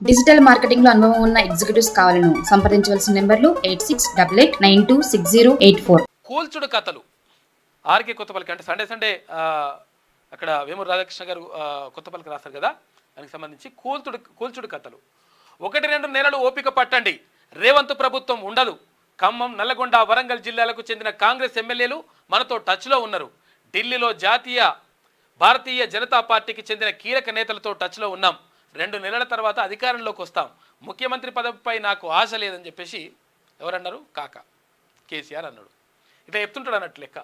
Digital marketing లో అనుభవం ఉన్న ఎగ్జిక్యూటివ్స్ కావాలను సంప్రదించవలసిన నెంబర్లు 8688926084. కూల్చుడు కథలు ఆర్కే కొత్తపల్లి అంటే సండే అక్కడ వేమూరు రాధాకృష్ణ గారు కొత్తపల్లికి రాస్తారు కదా, దానికి సంబంధించి కూల్చుడు కథలు. 1-2 నెలలు ఓపిక పట్టండి, రేవంత్ ప్రభుత్వం ఉండదు. ఖమ్మం, నల్లగొండ, వరంగల్ జిల్లాలకు చెందిన కాంగ్రెస్ ఎమ్మెల్యేలు మనతో టచ్లో ఉన్నారు. ఢిల్లీలో భారతీయ జనతా పార్టీకి చెందిన కీలక నేతలతో టచ్లో ఉన్నాం. 2 నెలల తర్వాత అధికారంలోకి వస్తాం. ముఖ్యమంత్రి పదవిపై నాకు ఆశ లేదని చెప్పేసి ఎవరన్నారు? కేసీఆర్ అన్నాడు. ఇట్లా చెప్తుంటాడు అన్నట్టు లెక్క.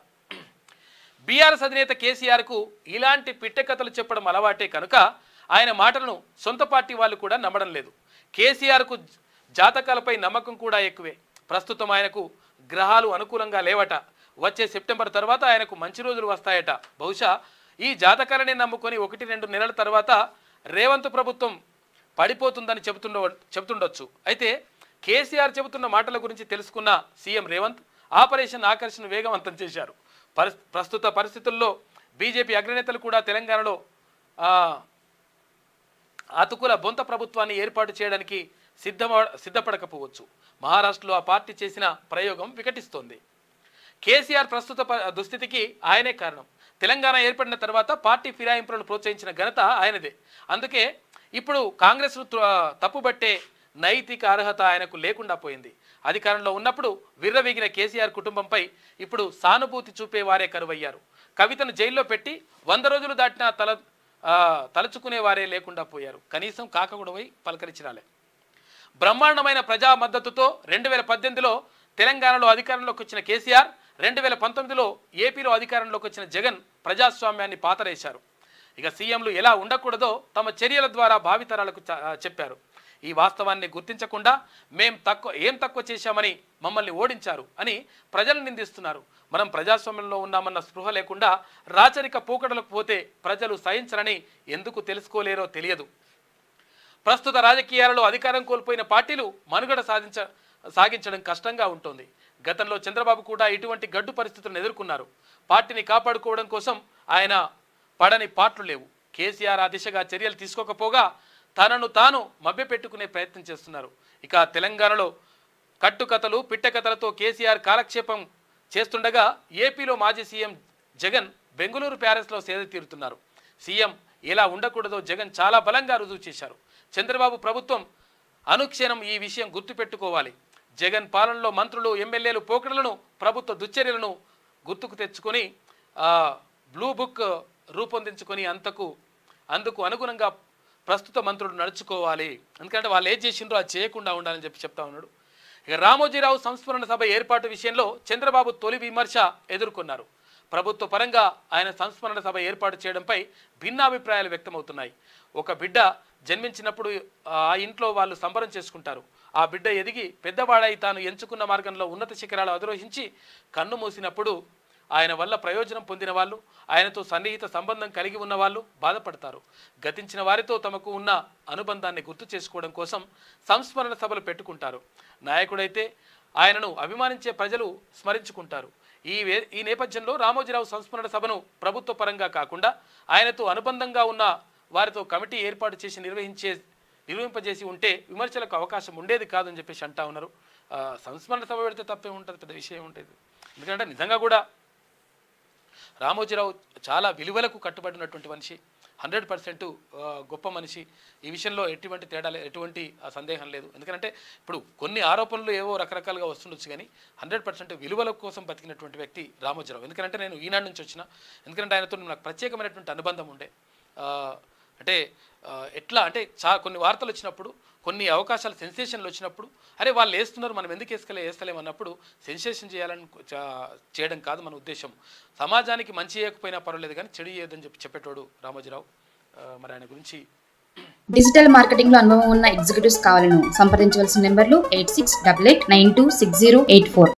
బీఆర్ఎస్ అధినేత కేసీఆర్కు ఇలాంటి పిట్టె కథలు చెప్పడం అలవాటే కనుక ఆయన మాటలను సొంత పార్టీ వాళ్ళు కూడా నమ్మడం లేదు. కేసీఆర్కు జాతకాలపై నమ్మకం కూడా ఎక్కువే. ప్రస్తుతం ఆయనకు గ్రహాలు అనుకూలంగా లేవట. వచ్చే సెప్టెంబర్ తర్వాత ఆయనకు మంచి రోజులు వస్తాయట. బహుశా ఈ జాతకాలనే నమ్ముకొని 1-2 నెలల తర్వాత రేవంత్ ప్రభుత్వం పడిపోతుందని చెబుతుండొచ్చు. అయితే కేసీఆర్ చెబుతున్న మాటల గురించి తెలుసుకున్న సీఎం రేవంత్ ఆపరేషన్ ఆకర్షణ వేగవంతం చేశారు. ప్రస్తుత పరిస్థితుల్లో బీజేపీ అగ్రనేతలు కూడా తెలంగాణలో అతుకుల బొంత ప్రభుత్వాన్ని ఏర్పాటు చేయడానికి సిద్ధపడకపోవచ్చు. మహారాష్ట్రలో ఆ పార్టీ చేసిన ప్రయోగం వికటిస్తోంది. కేసీఆర్ ప్రస్తుత దుస్థితికి ఆయనే కారణం. తెలంగాణ ఏర్పడిన తర్వాత పార్టీ ఫిరాయింపులను ప్రోత్సహించిన ఘనత ఆయనదే. అందుకే ఇప్పుడు కాంగ్రెస్ను తప్పుబట్టే నైతిక అర్హత ఆయనకు లేకుండా పోయింది. అధికారంలో ఉన్నప్పుడు విర్రవీగిన కేసీఆర్ కుటుంబంపై ఇప్పుడు సానుభూతి చూపే వారే కరువయ్యారు. కవితను జైల్లో పెట్టి 100 రోజులు దాటినా తలుచుకునే వారే లేకుండా పోయారు. కనీసం కాకగూడవై పలకరించిరాలే. బ్రహ్మాండమైన ప్రజా మద్దతుతో 2018లో తెలంగాణలో అధికారంలోకి వచ్చిన కేసీఆర్ 2019లో ఏపీలో అధికారంలోకి వచ్చిన జగన్ ప్రజాస్వామ్యాన్ని పాతరేశారు. ఇక సీఎంలు ఎలా ఉండకూడదో తమ చర్యల ద్వారా భావితరాలకు చెప్పారు. ఈ వాస్తవాన్ని గుర్తించకుండా ఏం తక్కువ చేశామని మమ్మల్ని ఓడించారు అని ప్రజలు నిందిస్తున్నారు. మనం ప్రజాస్వామ్యంలో ఉన్నామన్న స్పృహ లేకుండా రాచరిక పోకడలకు పోతే ప్రజలు సహించరని ఎందుకు తెలుసుకోలేరో తెలియదు. ప్రస్తుత రాజకీయాలలో అధికారం కోల్పోయిన పార్టీలు మనుగడ సాగించడం కష్టంగా ఉంటుంది. గతంలో చంద్రబాబు కూడా ఇటువంటి గడ్డు పరిస్థితులను ఎదుర్కొన్నారు. పార్టీని కాపాడుకోవడం కోసం ఆయన పడని పాటలు లేవు. కేసీఆర్ ఆ దిశగా చర్యలు తీసుకోకపోగా తనను తాను మభ్యపెట్టుకునే ప్రయత్నం చేస్తున్నారు. ఇక తెలంగాణలో కట్టుకథలు పిట్టకథలతో కేసీఆర్ కాలక్షేపం చేస్తుండగా ఏపీలో మాజీ సీఎం జగన్ బెంగళూరు ప్యాలెస్లో సేద తీరుతున్నారు. సీఎం ఎలా ఉండకూడదో జగన్ చాలా బలంగా రుజువు చేశారు. చంద్రబాబు ప్రభుత్వం అనుక్షణం ఈ విషయం గుర్తుపెట్టుకోవాలి. జగన్ పాలనలో మంత్రులు, ఎమ్మెల్యేలు పోకడలను, ప్రభుత్వ దుశ్చర్యలను గుర్తుకు తెచ్చుకొని బ్లూ బుక్ రూపొందించుకొని అందుకు అనుగుణంగా ప్రస్తుత మంత్రులు నడుచుకోవాలి. ఎందుకంటే వాళ్ళు ఏం చేసిండ్రో అది చేయకుండా ఉండాలని చెప్తా ఉన్నాడు. ఇక రామోజీరావు సంస్మరణ సభ ఏర్పాటు విషయంలో చంద్రబాబు తొలి విమర్శ ఎదుర్కొన్నారు. ప్రభుత్వ పరంగా ఆయన సంస్మరణ సభ ఏర్పాటు చేయడంపై భిన్నాభిప్రాయాలు వ్యక్తమవుతున్నాయి. ఒక బిడ్డ జన్మించినప్పుడు ఆ ఇంట్లో వాళ్ళు సంబరం చేసుకుంటారు. ఆ బిడ్డ ఎదిగి పెద్దవాడై తాను ఎంచుకున్న మార్గంలో ఉన్నత శిఖరాలు అధిరోహించి కన్ను మూసినప్పుడు ఆయన వల్ల ప్రయోజనం పొందిన వాళ్ళు, ఆయనతో సన్నిహిత సంబంధం కలిగి ఉన్న వాళ్ళు బాధపడతారు. గతించిన వారితో తమకు ఉన్న అనుబంధాన్ని గుర్తు చేసుకోవడం కోసం సంస్మరణ సభలు పెట్టుకుంటారు. నాయకుడైతే ఆయనను అభిమానించే ప్రజలు స్మరించుకుంటారు. ఈ నేపథ్యంలో రామోజీరావు సంస్మరణ సభను ప్రభుత్వ పరంగా కాకుండా ఆయనతో అనుబంధంగా ఉన్న వారితో కమిటీ ఏర్పాటు చేసి నిర్వహింపజేసి ఉంటే విమర్శలకు అవకాశం ఉండేది కాదని చెప్పేసి అంటా ఉన్నారు. సంస్మరణ సభ పెడితే తప్పే ఉంటుంది, పెద్ద విషయం ఉంటుంది. ఎందుకంటే నిజంగా కూడా రామోజీరావు చాలా విలువలకు కట్టుబడినటువంటి మనిషి, 100% గొప్ప మనిషి. ఈ విషయంలో ఎటువంటి సందేహం లేదు. ఎందుకంటే ఇప్పుడు కొన్ని ఆరోపణలు ఏవో రకరకాలుగా వస్తుండొచ్చు, కానీ 100% విలువల కోసం బతికినటువంటి వ్యక్తి రామోజీరావు. ఎందుకంటే నేను ఈనాడు నుంచి వచ్చిన, ఎందుకంటే ఆయనతో నాకు ప్రత్యేకమైనటువంటి అనుబంధం ఉండే. అంటే ఎట్లా అంటే కొన్ని వార్తలు వచ్చినప్పుడు, కొన్ని అవకాశాలు సెన్సేషన్లు వచ్చినప్పుడు, అరే వాళ్ళు వేస్తున్నారు మనం ఎందుకు వేస్తలేమన్నప్పుడు సెన్సేషన్ చేయడం కాదు మన ఉద్దేశం. సమాజానికి మంచి చేయకపోయినా పర్వాలేదు కానీ చెడు చేయదని చెప్పేటోడు రామోజీరావు. మరి ఆయన గురించి డిజిటల్ మార్కెటింగ్ లో అనుభవం ఉన్న ఎగ్జిక్యూటివ్స్ కావాలను సంప్రదించవలసిన నెంబర్లు 8688926084.